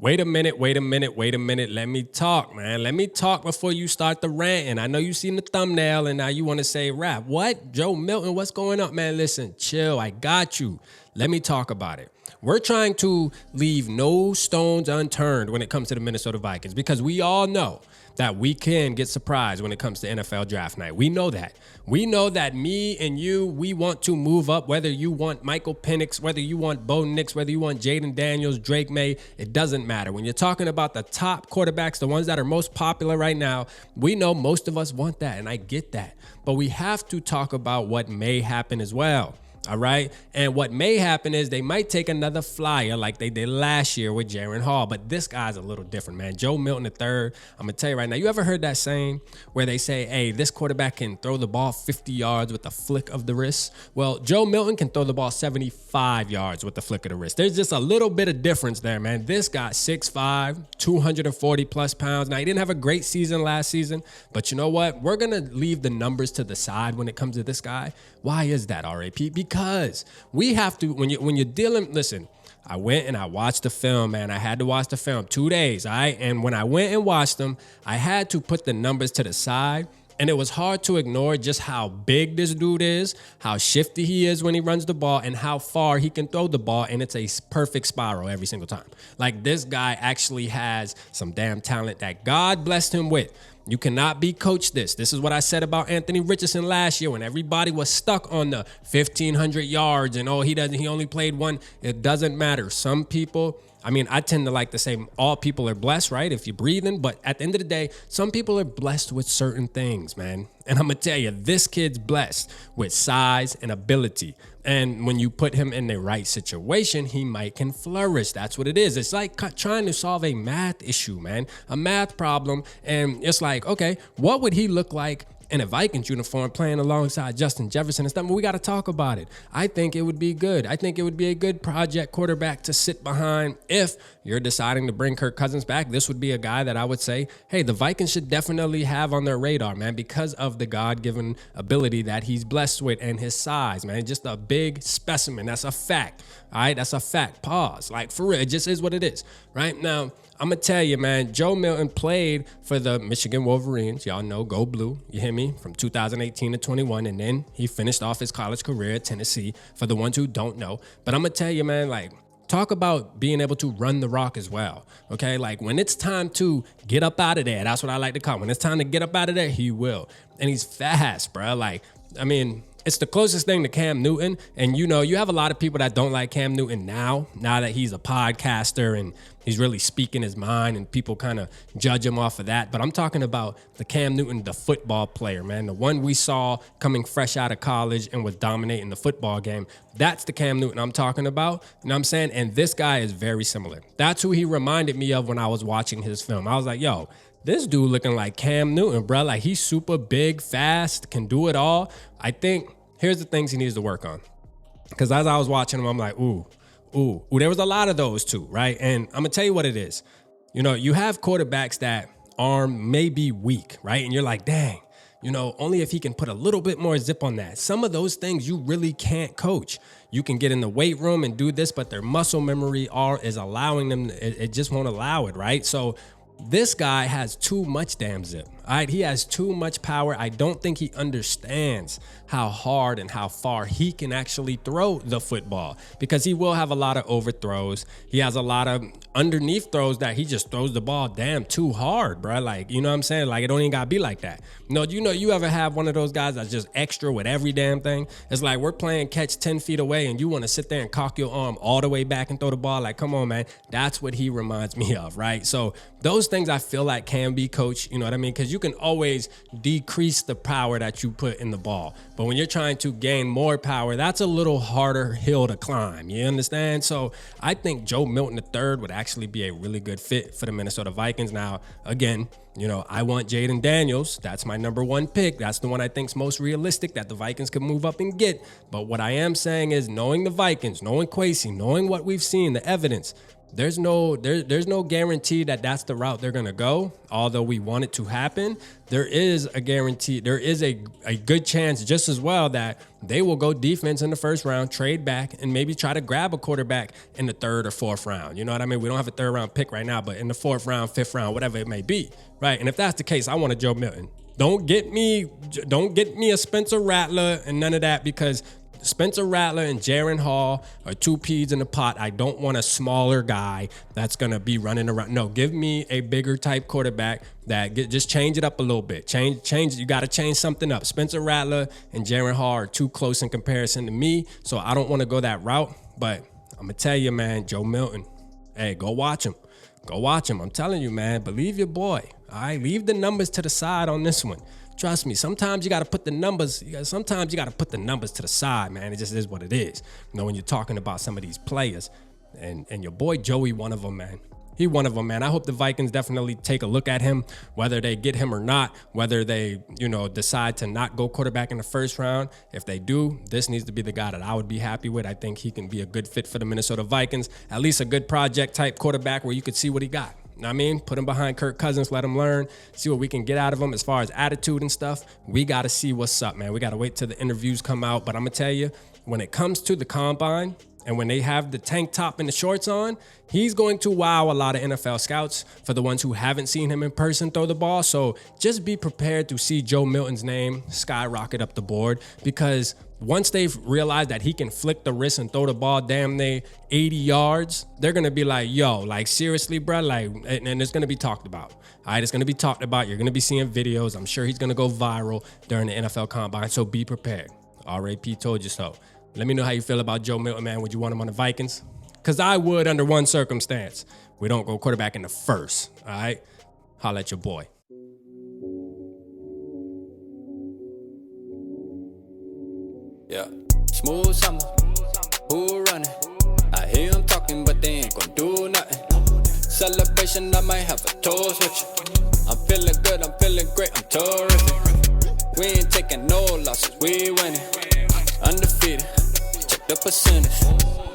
Wait a minute, wait a minute, wait a minute. Let me talk, man. Let me talk before you start the rant. And I know you seen the thumbnail and now you want to say rap. What? Joe Milton, what's going on, man? Listen, chill. I got you. Let me talk about it. We're trying to leave no stones unturned when it comes to the Minnesota Vikings because we all know that we can get surprised when it comes to NFL draft night. We know that. We know that me and you, we want to move up, whether you want Michael Penix, whether you want Bo Nix, whether you want Jaden Daniels, Drake May, it doesn't matter. When you're talking about the top quarterbacks, the ones that are most popular right now, we know most of us want that, and I get that. But we have to talk about what may happen as well. All right. And what may happen is they might take another flyer like they did last year with Jaren Hall. But this guy's a little different, man. Joe Milton III. I'm going to tell you right now. You ever heard that saying where they say, hey, this quarterback can throw the ball 50 yards with a flick of the wrist? Well, Joe Milton can throw the ball 75 yards with the flick of the wrist. There's just a little bit of difference there, man. This got 6'5", 240 plus pounds. Now, he didn't have a great season last season. But you know what? We're going to leave the numbers to the side when it comes to this guy. Why is that, RAP? Because we have to, when you're dealing, listen, I went and I watched the film, man. I had to watch the film 2 days, all right? And when I went and watched them, I had to put the numbers to the side. And it was hard to ignore just how big this dude is, how shifty he is when he runs the ball, and how far he can throw the ball, and it's a perfect spiral every single time. Like, this guy actually has some damn talent that God blessed him with. You cannot be coached this. This is what I said about Anthony Richardson last year when everybody was stuck on the 1,500 yards and, oh, he only played one. It doesn't matter. Some people, I mean, I tend to like to say all people are blessed, right? If you're breathing. But at the end of the day, some people are blessed with certain things, man. And I'm going to tell you, this kid's blessed with size and ability. And when you put him in the right situation, he can flourish. That's what it is. It's like trying to solve a math issue, man, a math problem. And it's like, okay, what would he look like in a Vikings uniform playing alongside Justin Jefferson and stuff? But we got to talk about it. I think it would be good. I think it would be a good project quarterback to sit behind. If you're deciding to bring Kirk Cousins back, this would be a guy that I would say, hey, the Vikings should definitely have on their radar, man, because of the God-given ability that he's blessed with and his size, man. Just a big specimen. That's a fact. All right, that's a fact. Pause. Like, for real, it just is what it is. Right now, I'm going to tell you, man, Joe Milton played for the Michigan Wolverines. Y'all know, go blue. You hear me? From 2018 to 21. And then he finished off his college career at Tennessee, for the ones who don't know. But I'm going to tell you, man, like, talk about being able to run the rock as well. Okay? Like, when it's time to get up out of there, that's what I like to call it. When it's time to get up out of there, he will. And he's fast, bro. Like, I mean, it's the closest thing to Cam Newton. And, you know, you have a lot of people that don't like Cam Newton now that he's a podcaster and he's really speaking his mind and people kind of judge him off of that. But I'm talking about the Cam Newton, the football player, man, the one we saw coming fresh out of college and was dominating the football game. That's the Cam Newton I'm talking about. You know what I'm saying? And this guy is very similar. That's who he reminded me of when I was watching his film. I was like, yo, this dude looking like Cam Newton, bro. Like, he's super big, fast, can do it all. I think here's the things he needs to work on. Because as I was watching him, I'm like, ooh. There was a lot of those too, right? And I'm going to tell you what it is. You know, you have quarterbacks that arm may be weak, right? And you're like, dang, you know, only if he can put a little bit more zip on that. Some of those things you really can't coach. You can get in the weight room and do this, but their muscle memory is allowing them, it just won't allow it, right? So this guy has too much damn zip. All right, he has too much power. I don't think he understands how hard and how far he can actually throw the football, because he will have a lot of overthrows. He has a lot of underneath throws that he just throws the ball damn too hard, bro. Like, you know what I'm saying? Like, it don't even gotta be like that. You ever have one of those guys that's just extra with every damn thing? It's like we're playing catch 10 feet away and you want to sit there and cock your arm all the way back and throw the ball. Like, come on, man. That's what he reminds me of, right? So those things I feel like can be coached, you know what I mean? Because you can always decrease the power that you put in the ball. But when you're trying to gain more power, that's a little harder hill to climb. You understand? So I think Joe Milton III would actually be a really good fit for the Minnesota Vikings. Now, again, you know, I want Jaden Daniels. That's my number one pick. That's the one I think's most realistic that the Vikings could move up and get. But what I am saying is, knowing the Vikings, knowing Kwesi, knowing what we've seen, the evidence, there's no guarantee that that's the route they're gonna go. Although we want it to happen, there is a guarantee. There is a good chance just as well that they will go defense in the first round, trade back, and maybe try to grab a quarterback in the third or fourth round. You know what I mean? We don't have a third round pick right now, but in the fourth round, fifth round, whatever it may be, right? And if that's the case, I want a Joe Milton. Don't get me a Spencer Rattler and none of that, because Spencer Rattler and Jaren Hall are two peas in the pot. I don't want a smaller guy that's going to be running around. No, give me a bigger type quarterback that just change it up a little bit. Change. You got to change something up. Spencer Rattler and Jaren Hall are too close in comparison to me, so I don't want to go that route. But I'm going to tell you, man, Joe Milton, hey, go watch him. Go watch him. I'm telling you, man, believe your boy. All right, leave the numbers to the side on this one. Trust me, sometimes you got to put the numbers. Sometimes you got to put the numbers to the side, man. It just is what it is. You know, when you're talking about some of these players, and your boy Joey, one of them, man. He one of them, man. I hope the Vikings definitely take a look at him, whether they get him or not, whether they, decide to not go quarterback in the first round. If they do, this needs to be the guy that I would be happy with. I think he can be a good fit for the Minnesota Vikings, at least a good project type quarterback where you could see what he got. You know what I mean? Put him behind Kirk Cousins, let him learn, see what we can get out of him as far as attitude and stuff. We got to see what's up, man. We got to wait till the interviews come out. But I'm going to tell you, when it comes to the combine and when they have the tank top and the shorts on, he's going to wow a lot of NFL scouts for the ones who haven't seen him in person throw the ball. So just be prepared to see Joe Milton's name skyrocket up the board, because once they've realized that he can flick the wrist and throw the ball damn near 80 yards, they're going to be like, yo, like seriously, bro, like, and it's going to be talked about. All right, it's going to be talked about. You're going to be seeing videos. I'm sure he's going to go viral during the NFL Combine, so be prepared. RAP told you so. Let me know how you feel about Joe Milton, man. Would you want him on the Vikings? Because I would under one circumstance. We don't go quarterback in the first, all right? Holla at your boy. Yeah, smooth summer, who running? I hear them talking, but they ain't gon' do nothing. Celebration, I might have a toast with you. I'm feeling good, I'm feeling great, I'm terrific. We ain't taking no losses, we winning. Undefeated, check the percentage.